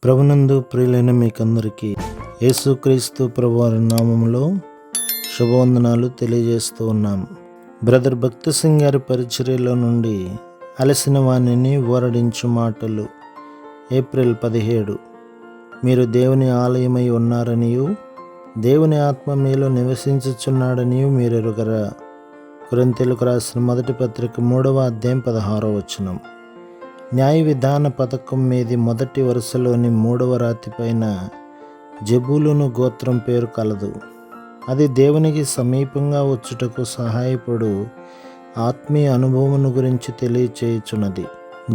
ప్రభునందు ప్రియులైన మీకందరికీ యేసుక్రీస్తు ప్రభువారి నామములో శుభవందనాలు తెలియజేస్తూ ఉన్నాం. బ్రదర్ భక్తి సింగ్ గారి పరిచర్యలో నుండి అలసిన వాణిని ఊరడించు మాటలు. ఏప్రిల్ 17. మీరు దేవుని ఆలయమై ఉన్నారనియు దేవుని ఆత్మ మీలో నివసించుచున్నాడనియు మీరెరుగరా. కొరింథీయులకు రాసిన మొదటి పత్రిక 3వ అధ్యాయం 16వ వచనం. న్యాయ విధాన పథకం మీది మొదటి వరుసలోని 3వ రాతి పైన జెబూలూను గోత్రం పేరు కలదు. అది దేవునికి సమీపంగా వచ్చుటకు సహాయపడు ఆత్మీయ అనుభవమును గురించి తెలియచేయుచున్నది.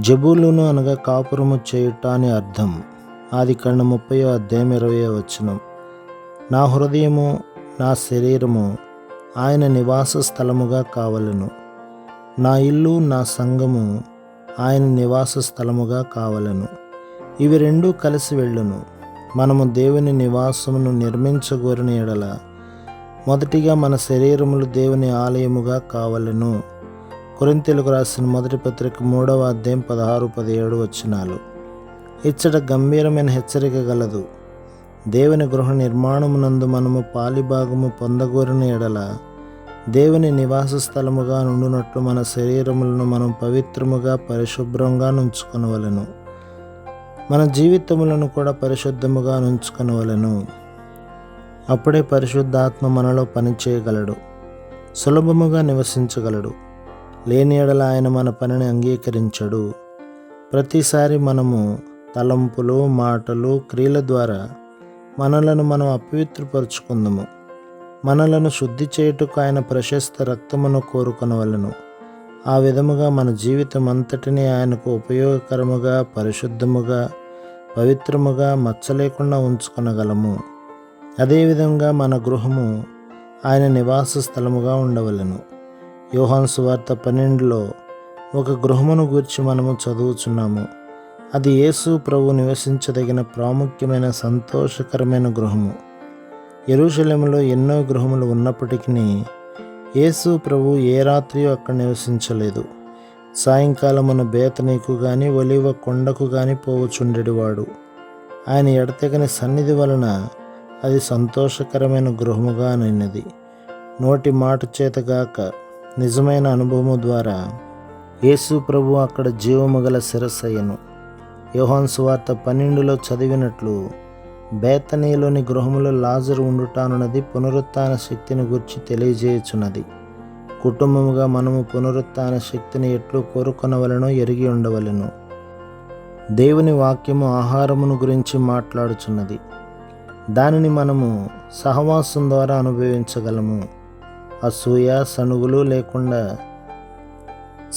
జెబూలూను అనగా కాపురము చేయుట అని అర్థం. ఆదికాండం 30వ అధ్యాయం 20వ వచనం. నా హృదయము నా శరీరము ఆయన నివాస స్థలముగా కావలెను. నా ఇల్లు నా సంఘము ఆయన నివాస స్థలముగా కావలెను. ఇవి రెండూ కలిసి వెళ్ళును. మనము దేవుని నివాసమును నిర్మించగోరిన ఎడల మొదటిగా మన శరీరములు దేవుని ఆలయముగా కావలెను. కొరింథీయులకు రాసిన మొదటి పత్రిక 3వ అధ్యాయం 16-17 వచనాలు. ఇచ్చట గంభీరమైన హెచ్చరిక గలదు. దేవుని గృహ నిర్మాణమునందు మనము పాలిభాగము పొందగోరిన ఎడల దేవుని నివాస స్థలముగా నుండునట్లు మన శరీరములను మనం పవిత్రముగా పరిశుభ్రంగా నుంచుకొనవలెను. మన జీవితములను కూడా పరిశుద్ధముగా నుంచుకొనవలెను. అప్పుడే పరిశుద్ధాత్మ మనలో పనిచేయగలడు, సులభముగా నివసించగలడు. లేని ఎడల ఆయన మన పనిని అంగీకరించడు. ప్రతిసారి మనము తలంపులు, మాటలు, క్రియల ద్వారా మనలను మనం అపవిత్రపరుచుకుందాము. మనలను శుద్ధి చేయుటకు ఆయన ప్రశస్త రక్తమును కోరుకొనవలెను. ఆ విధముగా మన జీవితం అంతటినీ ఆయనకు ఉపయోగకరముగా, పరిశుద్ధముగా, పవిత్రముగా, మచ్చలేకుండా ఉంచుకొనగలము. అదేవిధంగా మన గృహము ఆయన నివాస స్థలముగా ఉండవలెను. యోహాను సువార్త 12లో ఒక గృహమును గూర్చి మనము చదువుచున్నాము. అది యేసు ప్రభు నివసించదగిన ప్రాముఖ్యమైన సంతోషకరమైన గృహము. యెరూషలేములో ఎన్నో గృహములు ఉన్నప్పటికీ యేసు ప్రభు ఏ రాత్రియో అక్కడ నివసించలేదు. సాయంకాలమున బేతనీకు గాని ఒలీవ కొండకు గాని పోవుచుండెడివాడు. ఆయన ఎడతెగని సన్నిధి వలన అది సంతోషకరమైన గృహముగా నిన్నది. నోటి మాట చేతగాక నిజమైన అనుభవము ద్వారా యేసు ప్రభు అక్కడ జీవము గల శిరస్సయ్యను. యోహాను సువార్త 12లో చదివినట్లు బేతనీలోని గృహములో లాజరు ఉండుటానున్నది పునరుత్థాన శక్తిని గురించి తెలియజేయుచున్నది. కుటుంబముగా మనము పునరుత్థాన శక్తిని ఎట్లు కోరుకొనవలెనో ఎరిగి ఉండవలెను. దేవుని వాక్యము ఆహారమును గురించి మాట్లాడుచున్నది. దానిని మనము సహవాసం ద్వారా అనుభవించగలము. అసూయ, సణుగులు లేకుండా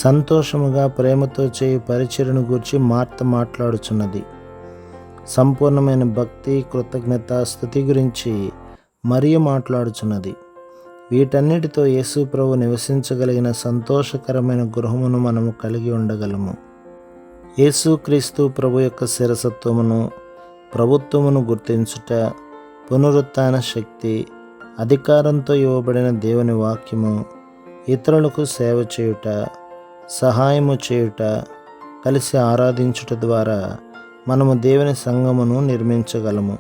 సంతోషముగా ప్రేమతో చేయు పరిచర్యను గురించి మార్త మాట్లాడుచున్నది. సంపూర్ణమైన భక్తి, కృతజ్ఞత, స్తుతి గురించి మరియ మాట్లాడుచున్నది. వీటన్నిటితో యేసు ప్రభు నివసించగలిగిన సంతోషకరమైన గృహమును మనము కలిగి ఉండగలము. యేసుక్రీస్తు ప్రభు యొక్క శిరసత్వమును, ప్రభుత్వమును గుర్తించుట, పునరుత్థాన శక్తి, అధికారంతో ఇవ్వబడిన దేవుని వాక్యము, ఇతరులకు సేవ చేయుట, సహాయము చేయుట, కలిసి ఆరాధించుట ద్వారా మనము దేవుని సంఘమును నిర్మించగలము.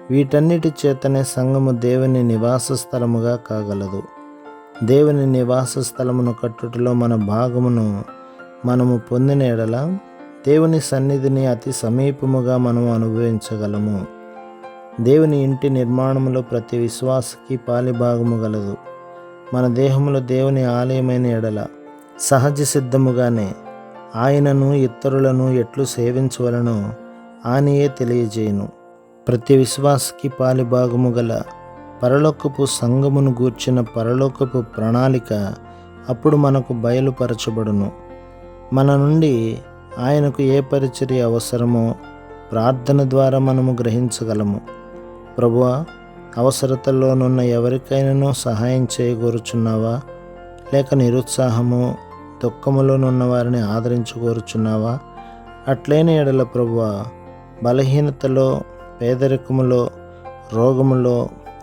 వీటన్నిటి చేతనే సంఘము దేవుని నివాస స్థలముగా కాగలదు. దేవుని నివాస స్థలమును కట్టుటలో మన భాగమును మనము పొందిన ఎడల దేవుని సన్నిధిని అతి సమీపముగా మనము అనుభవించగలము. దేవుని ఇంటి నిర్మాణములో ప్రతి విశ్వాసకి పాలిభాగము గలదు. మన దేహములో దేవుని ఆలయమైన ఎడల సహజ సిద్ధముగానే ఆయనను, ఇతరులను ఎట్లు సేవించవలనో ఆయనయే తెలియజేయును. ప్రతి విశ్వాసకి పాలిభాగము గల పరలోకపు సంఘమును గూర్చిన పరలోకపు ప్రణాళిక అప్పుడు మనకు బయలుపరచబడును. మన నుండి ఆయనకు ఏ పరిచర్య అవసరమో ప్రార్థన ద్వారా మనము గ్రహించగలము. ప్రభువా, అవసరతలోనున్న ఎవరికైనానూ సహాయం చేయగోరుచున్నావా? లేక నిరుత్సాహము, దుఃఖములోనున్న వారిని ఆదరించగోరుచున్నావా? అట్లైన ఎడల ప్రభువా, బలహీనతలో, పేదరికములో, రోగములో,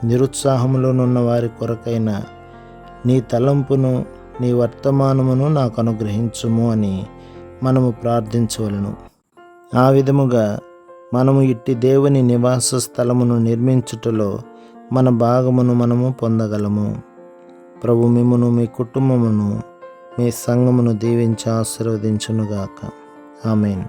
నిరుత్సాహములోనున్న వారి కొరకైన నీ తలంపును, నీ వర్తమానమును నాకు అనుగ్రహించుము అని మనము ప్రార్థించవలను. ఆ విధముగా మనము ఇట్టి దేవుని నివాస స్థలమును నిర్మించుటలో మన భాగమును మనము పొందగలము. ప్రభు మిమ్మును, మీ కుటుంబమును, మీ సంఘమును దీవించి ఆశీర్వదించునుగాక. ఆమేన్.